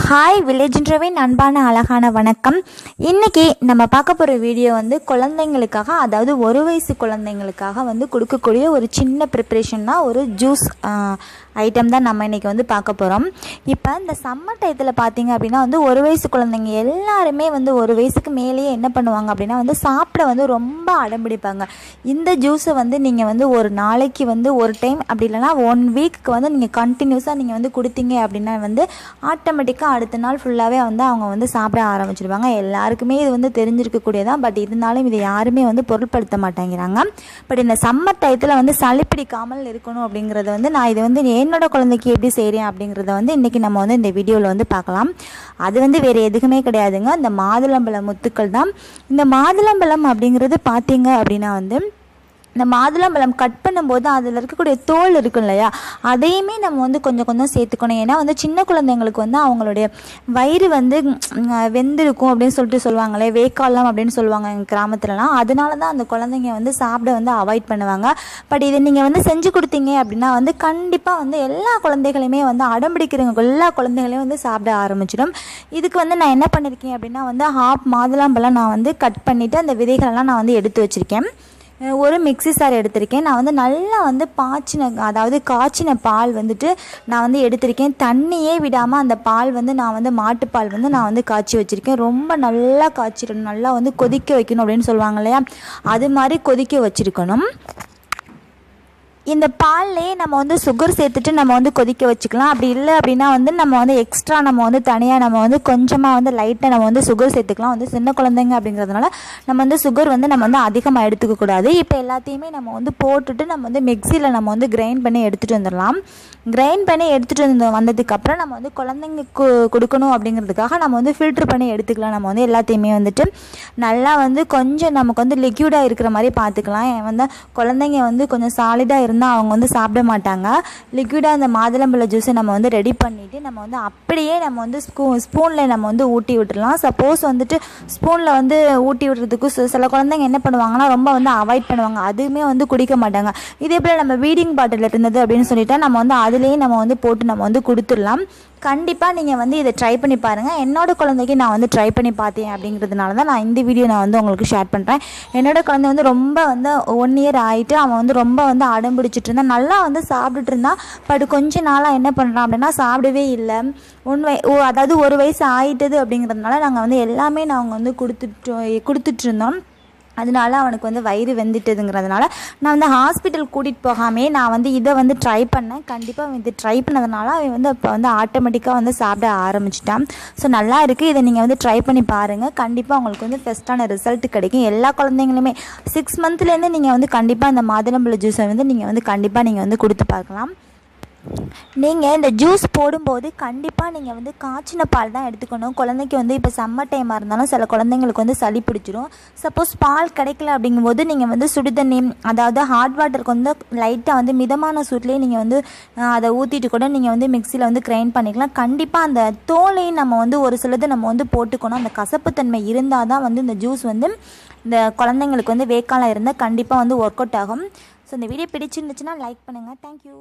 Hi வில்லேஜின்ட்ரோவின் அன்பான அழகான வணக்கம். இன்றைக்கி நம்ம பார்க்க போகிற வீடியோ வந்து குழந்தைங்களுக்காக, அதாவது ஒரு வயசு குழந்தைங்களுக்காக வந்து கொடுக்கக்கூடிய ஒரு சின்ன ப்ரிப்ரேஷன் தான், ஒரு ஜூஸ் ஐட்டம் தான் நம்ம இன்றைக்கி வந்து பார்க்க போகிறோம். இப்போ இந்த சம்மர் டயத்தில் பார்த்திங்க அப்படின்னா வந்து ஒரு வயசு குழந்தைங்க எல்லாருமே வந்து ஒரு வயசுக்கு மேலேயே என்ன பண்ணுவாங்க அப்படின்னா வந்து சாப்பிட வந்து ரொம்ப அடம்பிடிப்பாங்க. இந்த ஜூஸை வந்து நீங்கள் வந்து ஒரு நாளைக்கு வந்து ஒரு டைம் அப்படி இல்லைனா 1 வீக்கு வந்து நீங்கள் கண்டினியூஸாக நீங்கள் வந்து கொடுத்தீங்க அப்படின்னா வந்து ஆட்டோமேட்டிக்காக அடுத்த நாள் ஃபுல்லாகவே வந்து அவங்க வந்து சாப்பிட ஆரம்பிச்சிடுவாங்க. எல்லாருக்குமே இது வந்து தெரிஞ்சிருக்கக்கூடியதான். பட் இருந்தாலும் இதை யாருமே வந்து பொருட்படுத்த மாட்டேங்கிறாங்க. பட் இந்த சம்மர் டயத்தில் வந்து சளி பிடிக்காமல் இருக்கணும் அப்படிங்கிறத வந்து நான் இது வந்து என்னோட குழந்தைக்கு எப்படி செய்கிறேன் அப்படிங்கிறத வந்து இன்றைக்கி நம்ம வந்து இந்த வீடியோவில் வந்து பார்க்கலாம். அது வந்து வேறு எதுக்குமே கிடையாதுங்க, இந்த மாதுளம்பழ முத்துக்கள் தான். இந்த மாதுளம்பழம் அப்படிங்கிறது பார்த்தீங்க அப்படின்னா வந்து இந்த மாதுளம்பழம் கட் பண்ணும்போது அதில் இருக்கக்கூடிய தோல் இருக்கும் இல்லையா, அதையுமே நம்ம வந்து கொஞ்சம் கொஞ்சம் சேர்த்துக்கணும். ஏன்னா வந்து சின்ன குழந்தைங்களுக்கு வந்து அவங்களுடைய வயிறு வந்து வெந்திருக்கும் அப்படின்னு சொல்லிட்டு சொல்லுவாங்களே, வேக்காலம் அப்படின்னு சொல்லுவாங்க எங்கள் கிராமத்துலலாம். அதனால தான் அந்த குழந்தைங்க வந்து சாப்பிட வந்து அவாய்ட் பண்ணுவாங்க. பட் இதை நீங்கள் வந்து செஞ்சு கொடுத்தீங்க அப்படின்னா வந்து கண்டிப்பாக வந்து எல்லா குழந்தைகளையுமே வந்து அடம்பிடிக்கிறவங்க எல்லா குழந்தைகளையும் வந்து சாப்பிட ஆரம்பிச்சிடும். இதுக்கு வந்து நான் என்ன பண்ணியிருக்கேன் அப்படின்னா வந்து ஹாஃப் மாதுளம்பழம் நான் வந்து கட் பண்ணிவிட்டு அந்த விதைகளெல்லாம் நான் வந்து எடுத்து வச்சுருக்கேன். ஒரு மிக்ஸி சார் எடுத்திருக்கேன். நான் வந்து நல்லா வந்து அதாவது காய்ச்சின பால் வந்துட்டு நான் வந்து எடுத்திருக்கேன். தண்ணியே விடாமல் அந்த பால் வந்து நான் வந்து மாட்டுப்பால் வந்து நான் வந்து காய்ச்சி வச்சுருக்கேன். ரொம்ப நல்லா காய்ச்சிடணும், நல்லா வந்து கொதிக்க வைக்கணும் அப்படின்னு சொல்லுவாங்க இல்லையா, அது மாதிரி கொதிக்க வச்சுருக்கணும். இந்த பால்லே நம்ம வந்து சுகர் சேர்த்துட்டு நம்ம வந்து கொதிக்க வச்சுக்கலாம். அப்படி இல்லை அப்படின்னா வந்து நம்ம வந்து எக்ஸ்ட்ரா நம்ம வந்து தனியாக நம்ம வந்து கொஞ்சமாக வந்து லைட்டாக நம்ம வந்து சுகர் சேர்த்துக்கலாம். வந்து சின்ன குழந்தைங்க அப்படிங்கிறதுனால நம்ம வந்து சுகர் வந்து நம்ம வந்து அதிகமாக எடுத்துக்கக்கூடாது. இப்போ எல்லாத்தையுமே நம்ம வந்து போட்டுட்டு நம்ம வந்து மிக்சியில் நம்ம வந்து கிரைண்ட் பண்ணி எடுத்துகிட்டு வந்துடலாம். கிரைண்ட் பண்ணி எடுத்துகிட்டு வந்ததுக்கப்புறம் நம்ம வந்து குழந்தைங்களுக்கு கொடுக்கணும் அப்படிங்கிறதுக்காக நம்ம வந்து ஃபில்ட்ரு பண்ணி எடுத்துக்கலாம். நம்ம வந்து எல்லாத்தையுமே வந்துட்டு நல்லா வந்து கொஞ்சம் நமக்கு வந்து லிக்யூடாக இருக்கிற மாதிரி பார்த்துக்கலாம். வந்து குழந்தைங்க வந்து கொஞ்சம் சாலிடாக அவங்க வந்து சாப்பிட மாட்டாங்க. லிக்விடாக அந்த மாதுளம்பழ ஜூஸை நம்ம வந்து ரெடி பண்ணிவிட்டு நம்ம வந்து அப்படியே நம்ம வந்து ஸ்பூனில் நம்ம வந்து ஊட்டி விட்டுடலாம். சப்போஸ் வந்துட்டு ஸ்பூனில் வந்து ஊட்டி விடுறதுக்கு சில குழந்தைங்க என்ன பண்ணுவாங்கன்னா ரொம்ப வந்து அவாய்ட் பண்ணுவாங்க, அதுவுமே வந்து குடிக்க மாட்டாங்க. இதே போல் நம்ம வீடிங் பாட்டில் இருந்தது அப்படின்னு சொல்லிட்டா நம்ம வந்து அதுலேயே நம்ம வந்து போட்டு நம்ம வந்து கொடுத்துடலாம். கண்டிப்பாக நீங்கள் வந்து இதை ட்ரை பண்ணி பாருங்கள். என்னோடய குழந்தைக்கு நான் வந்து ட்ரை பண்ணி பார்த்தேன் அப்படிங்கிறதுனால தான் நான் இந்த வீடியோ நான் வந்து உங்களுக்கு ஷேர் பண்ணுறேன். என்னோடய குழந்தை வந்து ரொம்ப வந்து 1 இயர் ஆகிட்டு அவன் வந்து ரொம்ப வந்து அடம்பிடிச்சிட்டு இருந்தான். நல்லா வந்து சாப்பிட்டுட்டு இருந்தான். பட் கொஞ்ச நாளாக என்ன பண்ணுறான் அப்படின்னா சாப்பிடவே இல்லை. அதாவது 1 வயசு ஆகிட்டது அப்படிங்கிறதுனால நாங்கள் வந்து எல்லாமே நாங்கள் வந்து கொடுத்துட்ருந்தோம். அதனால அவனுக்கு வந்து வயிறு வெந்துட்டுதுங்கிறதுனால நான் வந்து ஹாஸ்பிட்டல் கூட்டிகிட்டு போகாமே நான் வந்து இதை வந்து ட்ரை பண்ணேன். கண்டிப்பாக இது ட்ரை பண்ணதுனால அவன் வந்து இப்போ வந்து ஆட்டோமேட்டிக்காக வந்து சாப்பிட ஆரம்பிச்சிட்டான். ஸோ நல்லா இருக்குது. இதை நீங்கள் வந்து ட்ரை பண்ணி பாருங்கள். கண்டிப்பாக உங்களுக்கு வந்து பெஸ்ட்டான ரிசல்ட் கிடைக்கும். எல்லா குழந்தைங்களுமே 6 மந்த்லேருந்து நீங்கள் வந்து கண்டிப்பாக இந்த மாதுளம்பழ ஜூஸை வந்து நீங்கள் வந்து கண்டிப்பாக நீங்கள் வந்து கொடுத்து பார்க்கலாம். நீங்கள் இந்த ஜூஸ் போடும்போது கண்டிப்பாக நீங்கள் வந்து காய்ச்சின பால் தான் எடுத்துக்கணும். குழந்தைக்கு வந்து இப்போ சம்மர் டைமாக இருந்தாலும் சில குழந்தைங்களுக்கு வந்து சளி பிடிச்சிரும். சப்போஸ் பால் கிடைக்கல அப்படிங்கும்போது நீங்கள் வந்து சுடுதண்ணி, அதாவது ஹாட் வாட்டருக்கு வந்து லைட்டாக வந்து மிதமான சூட்லேயே நீங்கள் வந்து அதை ஊற்றிட்டு கூட நீங்கள் வந்து மிக்சியில் வந்து கிரைண்ட் பண்ணிக்கலாம். கண்டிப்பாக அந்த தோலையும் நம்ம வந்து ஒரு சிலது நம்ம வந்து போட்டுக்கணும். அந்த கசப்புத்தன்மை இருந்தால் தான் வந்து இந்த ஜூஸ் வந்து இந்த குழந்தைங்களுக்கு வந்து வேக்காலம் இருந்தால் கண்டிப்பாக வந்து ஒர்க் அவுட் ஆகும். ஸோ இந்த வீடியோ பிடிச்சிருந்துச்சுன்னா லைக் பண்ணுங்கள். தேங்க்யூ.